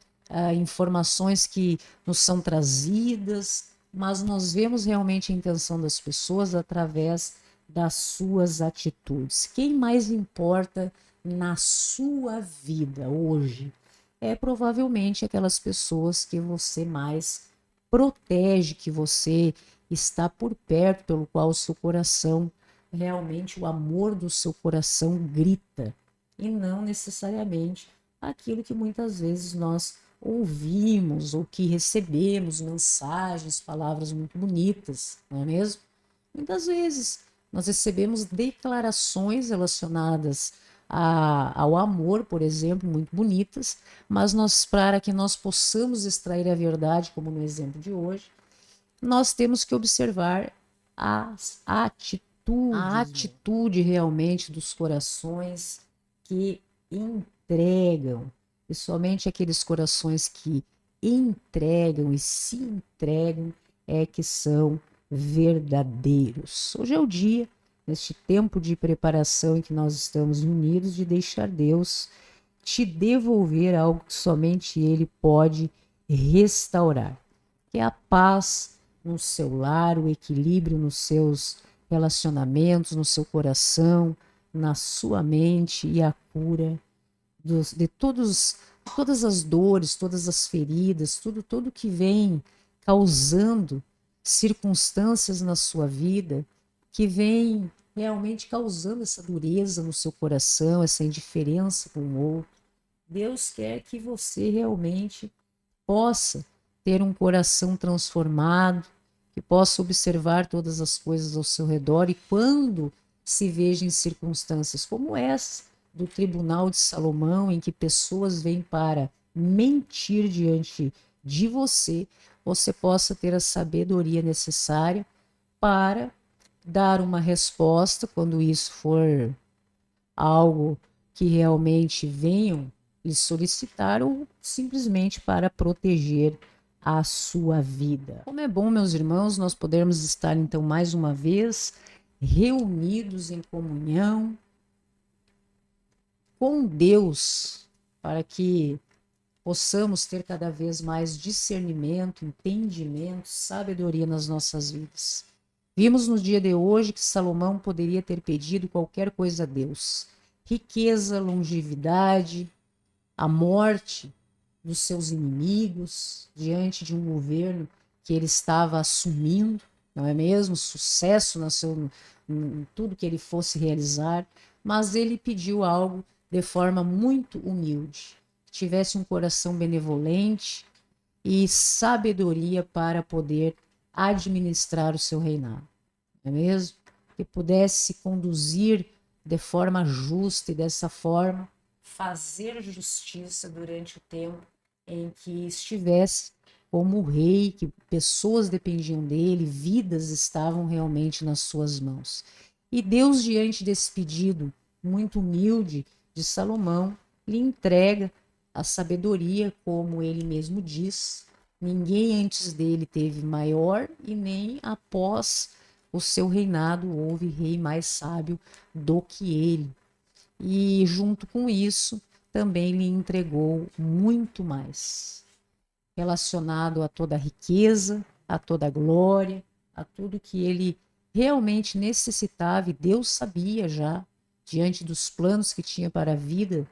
informações que nos são trazidas, mas nós vemos realmente a intenção das pessoas através das suas atitudes. Quem mais importa na sua vida hoje é provavelmente aquelas pessoas que você mais protege, que você está por perto, pelo qual o seu coração, realmente o amor do seu coração grita, e não necessariamente aquilo que muitas vezes nós ouvimos ou que recebemos mensagens, palavras muito bonitas, não é mesmo? Muitas vezes nós recebemos declarações relacionadas ao amor, por exemplo, muito bonitas, mas para que nós possamos extrair a verdade, como no exemplo de hoje, nós temos que observar as atitudes, a atitude realmente dos corações que entregam, e somente aqueles corações que entregam e se entregam é que são verdadeiros. Hoje é o dia, neste tempo de preparação em que nós estamos unidos, de deixar Deus te devolver algo que somente Ele pode restaurar, que é a paz no seu lar, o equilíbrio nos seus relacionamentos, no seu coração, na sua mente, e a cura de todas as dores, todas as feridas, tudo que vem causando circunstâncias na sua vida, que vem realmente causando essa dureza no seu coração, essa indiferença com o outro. Deus quer que você realmente possa ter um coração transformado, que possa observar todas as coisas ao seu redor, e quando se veja em circunstâncias como essa, do Tribunal de Salomão, em que pessoas vêm para mentir diante de você, você possa ter a sabedoria necessária para dar uma resposta quando isso for algo que realmente venham lhe solicitar, ou simplesmente para proteger a sua vida. Como é bom, meus irmãos, nós podermos estar então mais uma vez reunidos em comunhão com Deus, para que possamos ter cada vez mais discernimento, entendimento, sabedoria nas nossas vidas. Vimos no dia de hoje que Salomão poderia ter pedido qualquer coisa a Deus: riqueza, longevidade, a morte dos seus inimigos diante de um governo que ele estava assumindo, não é mesmo? Sucesso em tudo que ele fosse realizar, mas ele pediu algo de forma muito humilde, que tivesse um coração benevolente e sabedoria para poder administrar o seu reinado, não é mesmo? Que pudesse conduzir de forma justa e dessa forma fazer justiça durante o tempo em que estivesse como rei, que pessoas dependiam dele, vidas estavam realmente nas suas mãos. E Deus, diante desse pedido muito humilde de Salomão, lhe entrega a sabedoria, como ele mesmo diz: ninguém antes dele teve maior, e nem após o seu reinado houve rei mais sábio do que ele. E junto com isso, também lhe entregou muito mais, relacionado a toda a riqueza, a toda a glória, a tudo que ele realmente necessitava, e Deus sabia já, diante dos planos que tinha para a vida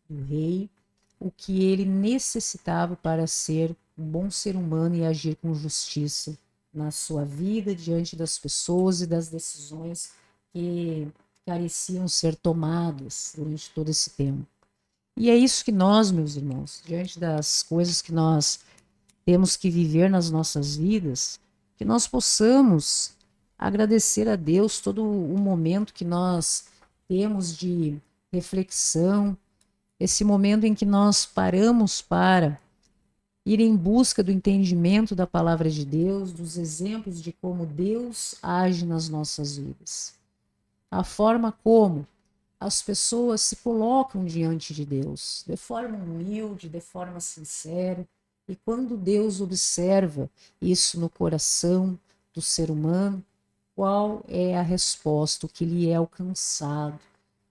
do rei, o que ele necessitava para ser um bom ser humano e agir com justiça na sua vida, diante das pessoas e das decisões que careciam ser tomadas durante todo esse tempo. E é isso que nós, meus irmãos, diante das coisas que nós temos que viver nas nossas vidas, que nós possamos agradecer a Deus todo o momento que nós temos de reflexão, esse momento em que nós paramos para ir em busca do entendimento da palavra de Deus, dos exemplos de como Deus age nas nossas vidas. A forma como as pessoas se colocam diante de Deus, de forma humilde, de forma sincera, e quando Deus observa isso no coração do ser humano, qual é a resposta, o que lhe é alcançado,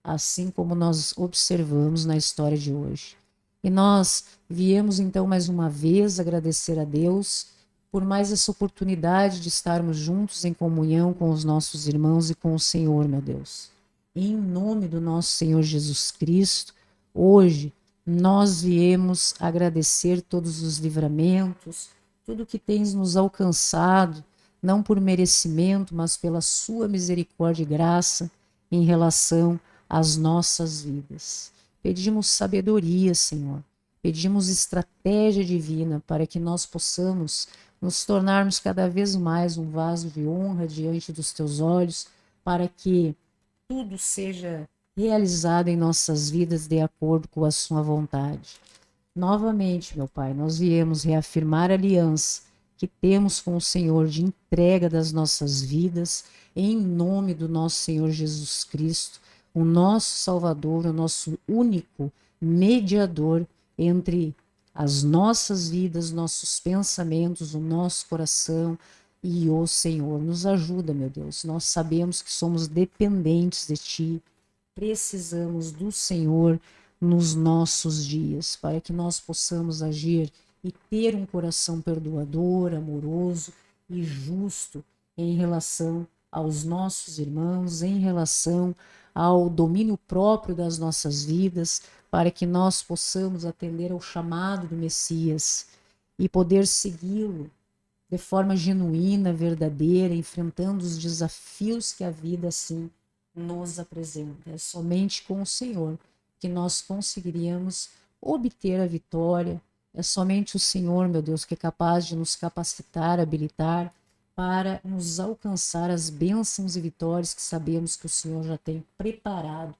assim como nós observamos na história de hoje. E nós viemos então mais uma vez agradecer a Deus por mais essa oportunidade de estarmos juntos em comunhão com os nossos irmãos e com o Senhor, meu Deus. Em nome do nosso Senhor Jesus Cristo, hoje nós viemos agradecer todos os livramentos, tudo que tens nos alcançado, não por merecimento, mas pela sua misericórdia e graça em relação às nossas vidas. Pedimos sabedoria, Senhor. Pedimos estratégia divina para que nós possamos nos tornarmos cada vez mais um vaso de honra diante dos teus olhos, para que tudo seja realizado em nossas vidas de acordo com a sua vontade. Novamente, meu Pai, nós viemos reafirmar a aliança que temos com o Senhor de entrega das nossas vidas, em nome do nosso Senhor Jesus Cristo, o nosso Salvador, o nosso único mediador entre as nossas vidas, nossos pensamentos, o nosso coração e o Senhor. Nos ajuda, meu Deus. Nós sabemos que somos dependentes de Ti, precisamos do Senhor nos nossos dias, para que nós possamos agir e ter um coração perdoador, amoroso e justo em relação aos nossos irmãos, em relação ao domínio próprio das nossas vidas, para que nós possamos atender ao chamado do Messias e poder segui-lo de forma genuína, verdadeira, enfrentando os desafios que a vida assim nos apresenta. É somente com o Senhor que nós conseguiríamos obter a vitória. É somente o Senhor, meu Deus, que é capaz de nos capacitar, habilitar para nos alcançar as bênçãos e vitórias que sabemos que o Senhor já tem preparado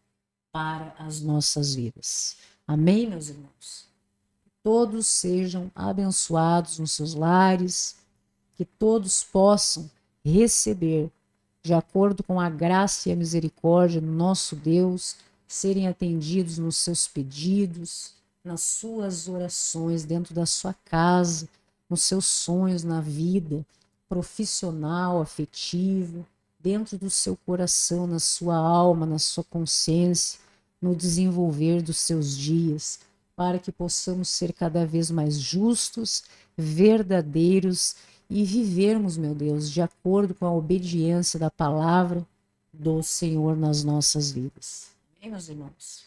para as nossas vidas. Amém, meus irmãos? Todos sejam abençoados nos seus lares, que todos possam receber, de acordo com a graça e a misericórdia do nosso Deus, serem atendidos nos seus pedidos, nas suas orações, dentro da sua casa, nos seus sonhos na vida profissional, afetivo, dentro do seu coração, na sua alma, na sua consciência, no desenvolver dos seus dias, para que possamos ser cada vez mais justos, verdadeiros e vivermos, meu Deus, de acordo com a obediência da palavra do Senhor nas nossas vidas. Amém, meus irmãos?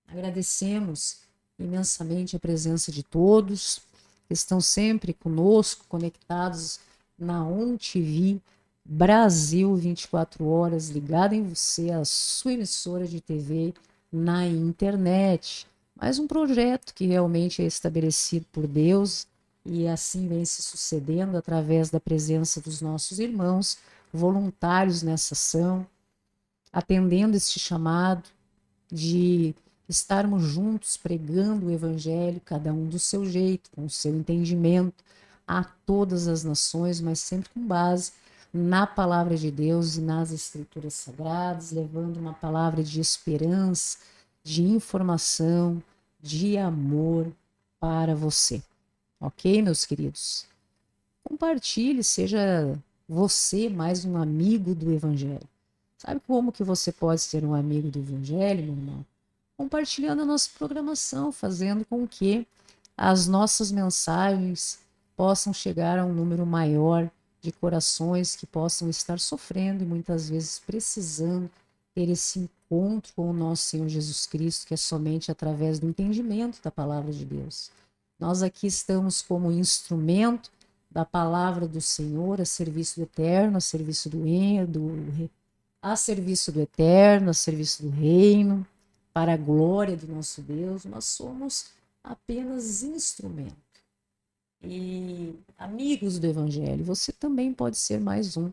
Agradecemos imensamente a presença de todos que estão sempre conosco, conectados na ONTV Brasil 24 horas, ligada em você, a sua emissora de TV na internet. Mais um projeto que realmente é estabelecido por Deus e assim vem se sucedendo através da presença dos nossos irmãos voluntários nessa ação, atendendo este chamado de estarmos juntos pregando o Evangelho, cada um do seu jeito, com o seu entendimento, a todas as nações, mas sempre com base na palavra de Deus e nas Escrituras Sagradas, levando uma palavra de esperança, de informação, de amor para você. Ok, meus queridos? Compartilhe, seja você mais um amigo do Evangelho. Sabe como que você pode ser um amigo do Evangelho, meu irmão? Compartilhando a nossa programação, fazendo com que as nossas mensagens possam chegar a um número maior de corações que possam estar sofrendo e muitas vezes precisando ter esse encontro com o nosso Senhor Jesus Cristo, que é somente através do entendimento da palavra de Deus. Nós aqui estamos como instrumento da palavra do Senhor, a serviço do eterno, a serviço a serviço do eterno, a serviço do reino, para a glória do nosso Deus. Nós somos apenas instrumento. E amigos do Evangelho, você também pode ser mais um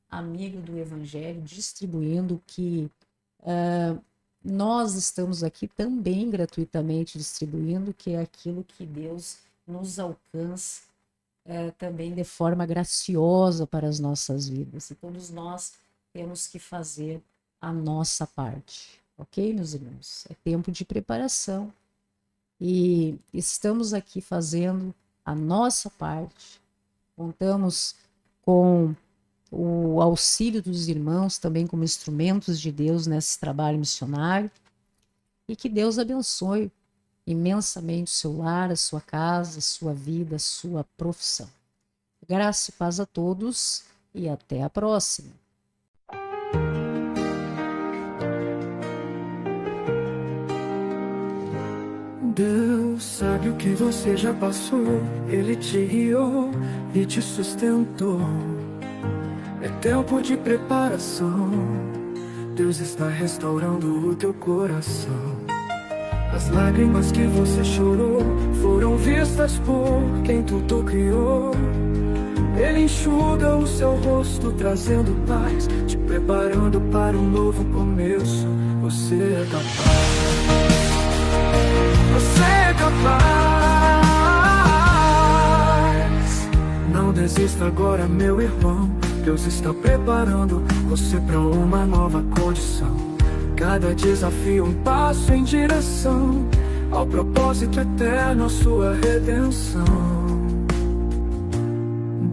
amigo do Evangelho, distribuindo o que nós estamos aqui também gratuitamente distribuindo, que é aquilo que Deus nos alcança também de forma graciosa para as nossas vidas. E todos nós temos que fazer a nossa parte, ok, meus irmãos? É tempo de preparação e estamos aqui fazendo a nossa parte. Contamos com o auxílio dos irmãos também como instrumentos de Deus nesse trabalho missionário, e que Deus abençoe imensamente o seu lar, a sua casa, a sua vida, a sua profissão. Graça e paz a todos e até a próxima. Deus sabe o que você já passou, Ele te guiou e te sustentou. É tempo de preparação, Deus está restaurando o teu coração. As lágrimas que você chorou foram vistas por quem tudo criou. Ele enxuga o seu rosto, trazendo paz, te preparando para um novo começo. Você é capaz. Você é capaz. Não desista agora, meu irmão. Deus está preparando você para uma nova condição. Cada desafio um passo em direção ao propósito eterno, a sua redenção.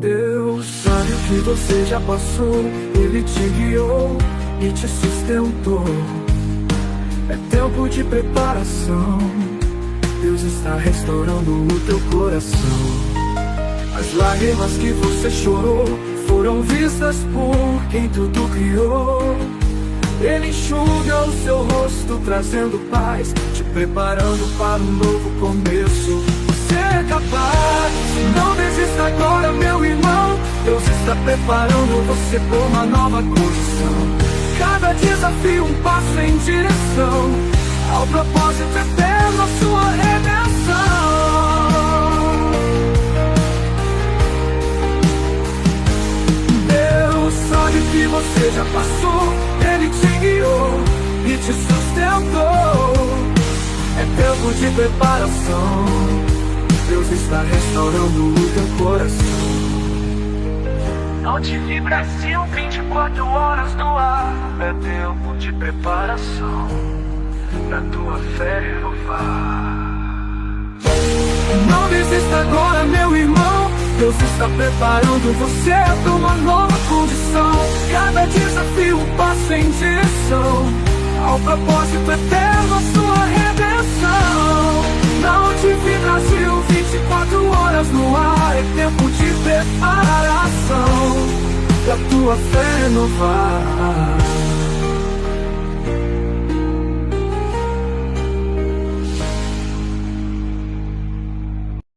Deus sabe o que você já passou, Ele te guiou e te sustentou. É tempo de preparação, Deus está restaurando o teu coração. As lágrimas que você chorou foram vistas por quem tudo criou. Ele enxuga o seu rosto, trazendo paz, te preparando para um novo começo. Você é capaz, não desista agora, meu irmão. Deus está preparando você por uma nova condição. Cada desafio um passo em direção ao propósito eterno, a sua redenção. Deus sabe o que você já passou, Ele te guiou e te sustentou. É tempo de preparação, Deus está restaurando o teu coração. ONTV Brasil, 24 horas no ar. É tempo de preparação pra tua fé renovar. Não desista agora, meu irmão. Deus está preparando você para uma nova condição. Cada desafio um passo em direção ao propósito eterno, a sua redenção. Na ONTV Brasil, 24 horas no ar. É tempo de preparação pra tua fé renovar.